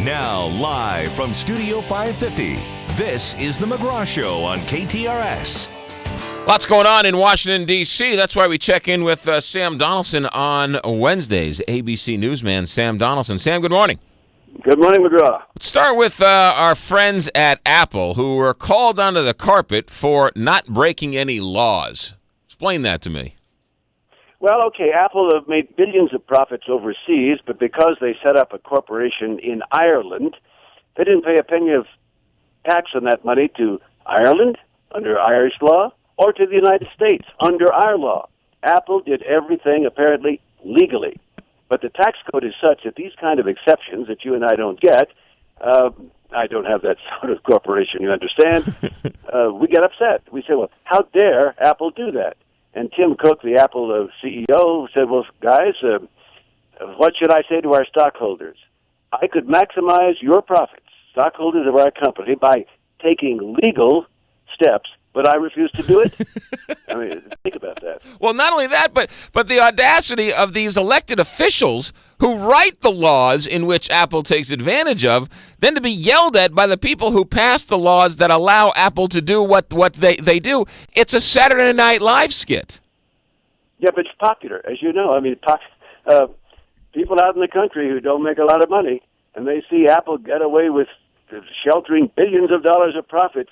Now, live from Studio 550, this is The McGraw Show on KTRS. Lots going on in Washington, D.C. That's why we check in with Sam Donaldson on Wednesdays. ABC newsman Sam Donaldson. Sam, good morning. Good morning, McGraw. Let's start with our friends at Apple who were called onto the carpet for not breaking any laws. Explain that to me. Well, okay, Apple have made billions of profits overseas, but because they set up a corporation in Ireland, they didn't pay a penny of tax on that money to Ireland under Irish law or to the United States under our law. Apple did everything apparently legally. But the tax code is such that these kind of exceptions that you and I don't get, I don't have that sort of corporation, you understand, we get upset. We say, well, how dare Apple do that? And Tim Cook, the Apple CEO, said, well, guys, what should I say to our stockholders? I could maximize your profits, stockholders of our company, by taking legal steps, but I refuse to do it? I mean, think about that. Well, not only that, but the audacity of these elected officials who write the laws in which Apple takes advantage of, then to be yelled at by the people who pass the laws that allow Apple to do what they do. It's a Saturday Night Live skit. Yeah, but it's popular, as you know. I mean, people out in the country who don't make a lot of money, and they see Apple get away with sheltering billions of dollars of profits,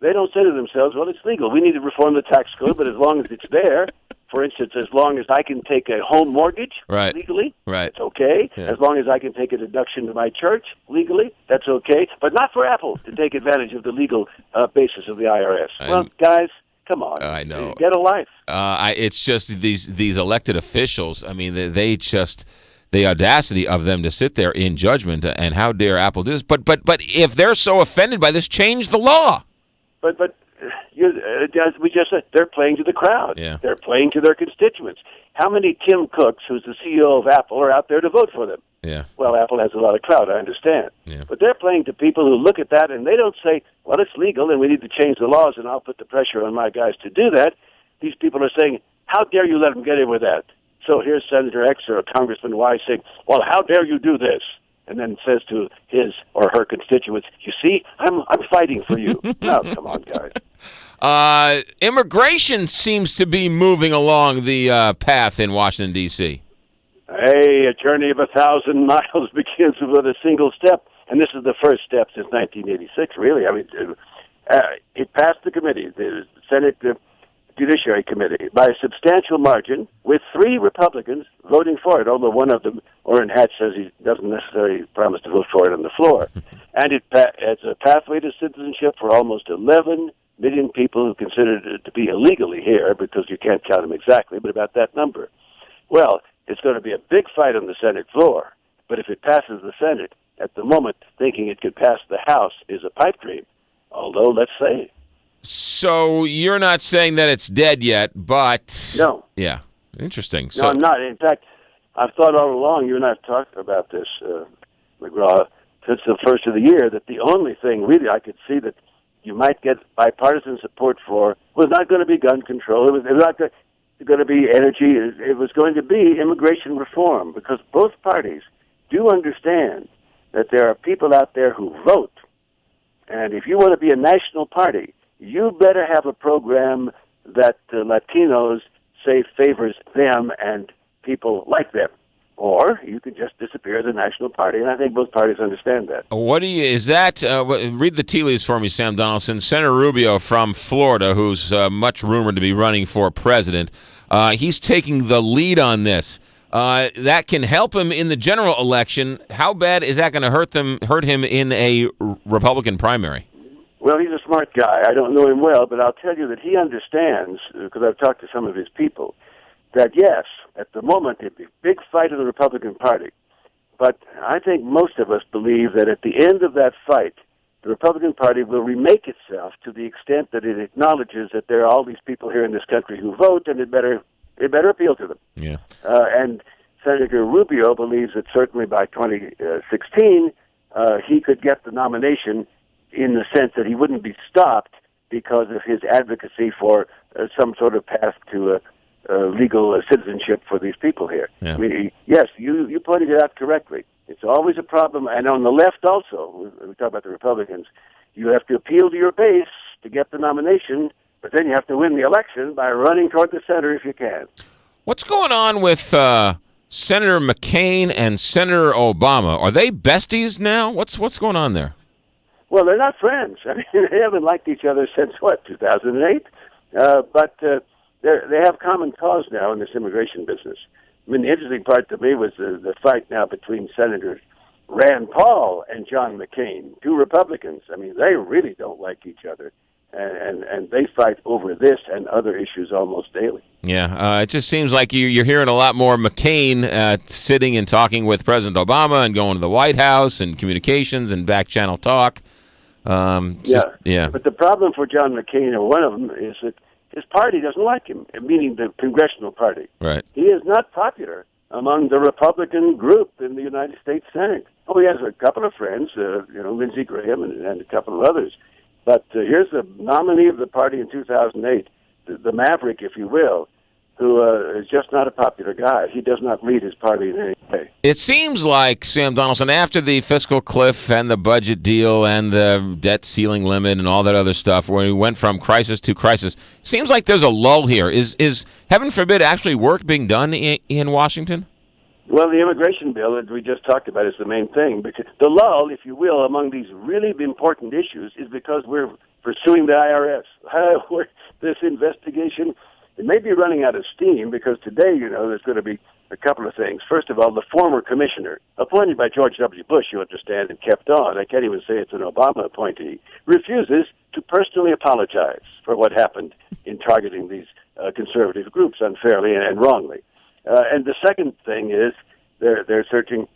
they don't say to themselves, well, it's legal. We need to reform the tax code, but as long as it's there, for instance, as long as I can take a home mortgage legally, it's okay. Yeah. As long as I can take a deduction to my church legally, that's okay. But not for Apple to take advantage of the legal basis of the IRS. Well, guys, come on. I know. Get a life. It's just these elected officials. I mean, they just... the audacity of them to sit there in judgment, and how dare Apple do this. But if they're so offended by this, change the law. But as we just said, they're playing to the crowd. Yeah. They're playing to their constituents. How many Tim Cooks, who's the CEO of Apple, are out there to vote for them? Yeah. Well, Apple has a lot of clout, I understand. Yeah. But they're playing to people who look at that and they don't say, well, it's legal and we need to change the laws and I'll put the pressure on my guys to do that. These people are saying, how dare you let them get in with that? So here's Senator X or Congressman Y saying, well, how dare you do this? And then says to his or her constituents, you see, I'm fighting for you. Now, come on, guys. Immigration seems to be moving along the path in Washington, D.C. Hey, a journey of 1,000 miles begins with a single step, and this is the first step since 1986, really. I mean, it passed the committee, the Senate Judiciary Committee, by a substantial margin, with 3 Republicans voting for it, although one of them, Orrin Hatch, says he doesn't necessarily promise to vote for it on the floor. And it's a pathway to citizenship for almost 11 million people who consider it to be illegally here, because you can't count them exactly, but about that number. Well, it's going to be a big fight on the Senate floor, but if it passes the Senate, at the moment, thinking it could pass the House is a pipe dream, although, let's say... So you're not saying that it's dead yet, but... No. Yeah, interesting. No, I'm not. In fact, I've thought all along, you and I have talked about this, McGraw, since the first of the year, that the only thing really I could see that you might get bipartisan support for was not going to be gun control. It was not going to be energy. It was going to be immigration reform, because both parties do understand that there are people out there who vote. And if you want to be a national party, you better have a program that Latinos say favors them and people like them. Or you could just disappear as a national party, and I think both parties understand that. Read the tea leaves for me, Sam Donaldson. Senator Rubio from Florida, who's much rumored to be running for president, he's taking the lead on this. That can help him in the general election. How bad is that going to hurt him in a Republican primary? Well, he's a smart guy. I don't know him well, but I'll tell you that he understands, because I've talked to some of his people, that yes, at the moment it'd be a big fight in the Republican Party. But I think most of us believe that at the end of that fight, the Republican Party will remake itself to the extent that it acknowledges that there are all these people here in this country who vote, and it better appeal to them. Yeah. And Senator Rubio believes that certainly by 2016, he could get the nomination, in the sense that he wouldn't be stopped because of his advocacy for some sort of path to legal citizenship for these people here. Yeah. I mean, yes, you pointed it out correctly. It's always a problem. And on the left also, we talk about the Republicans, you have to appeal to your base to get the nomination, but then you have to win the election by running toward the center if you can. What's going on with Senator McCain and Senator Obama? Are they besties now? What's going on there? Well, they're not friends. I mean, they haven't liked each other since, 2008? But they have common cause now in this immigration business. I mean, the interesting part to me was the fight now between Senators Rand Paul and John McCain, two Republicans. I mean, they really don't like each other, and they fight over this and other issues almost daily. Yeah, it just seems like you're hearing a lot more McCain sitting and talking with President Obama and going to the White House and communications and back-channel talk. Yeah. But the problem for John McCain, or one of them, is that his party doesn't like him, meaning the Congressional Party. Right. He is not popular among the Republican group in the United States Senate. Oh, he has a couple of friends, Lindsey Graham and a couple of others. But here's the nominee of the party in 2008, the maverick, if you will, who is just not a popular guy. He does not lead his party in any way. It seems like, Sam Donaldson, after the fiscal cliff and the budget deal and the debt ceiling limit and all that other stuff, where we went from crisis to crisis, seems like there's a lull here. Is heaven forbid, actually work being done in Washington? Well, the immigration bill that we just talked about is the main thing. Because the lull, if you will, among these really important issues is because we're pursuing the IRS. This investigation, it may be running out of steam because today, there's going to be a couple of things. First of all, the former commissioner, appointed by George W. Bush, you understand, and kept on, I can't even say it's an Obama appointee, refuses to personally apologize for what happened in targeting these conservative groups unfairly and wrongly. And the second thing is they're searching,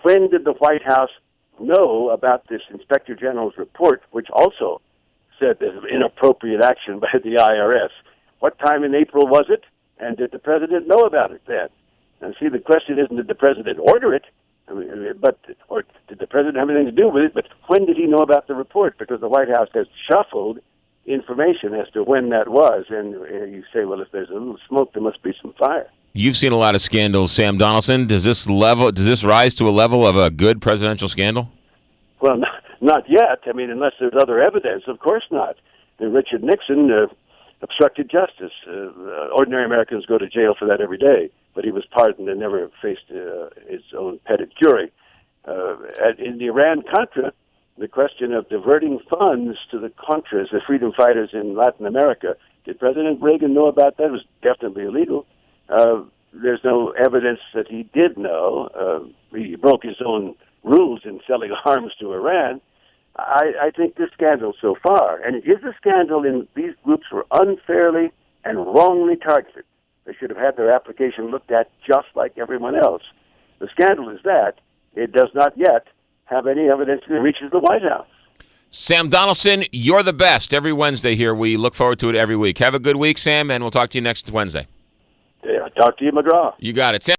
when did the White House know about this Inspector General's report, which also said there's inappropriate action by the IRS? What time in April was it? And did the president know about it then? And see, the question isn't did the president order it, or did the president have anything to do with it, but when did he know about the report? Because the White House has shuffled information as to when that was. And you say, well, if there's a little smoke, there must be some fire. You've seen a lot of scandals, Sam Donaldson. Does this rise to a level of a good presidential scandal? Well, not yet. I mean, unless there's other evidence, of course not. Richard Nixon obstructed justice. Ordinary Americans go to jail for that every day, but he was pardoned and never faced his own petit jury. In the Iran-Contra, the question of diverting funds to the Contras, the freedom fighters in Latin America, did President Reagan know about that? It was definitely illegal. There's no evidence that he did know. He broke his own rules in selling arms to Iran. I think this scandal so far, and it is a scandal in these groups were unfairly and wrongly targeted. They should have had their application looked at just like everyone else. The scandal is that it does not yet have any evidence that reaches the White House. Sam Donaldson, you're the best every Wednesday here. We look forward to it every week. Have a good week, Sam, and we'll talk to you next Wednesday. Yeah, talk to you, McGraw. You got it. Sam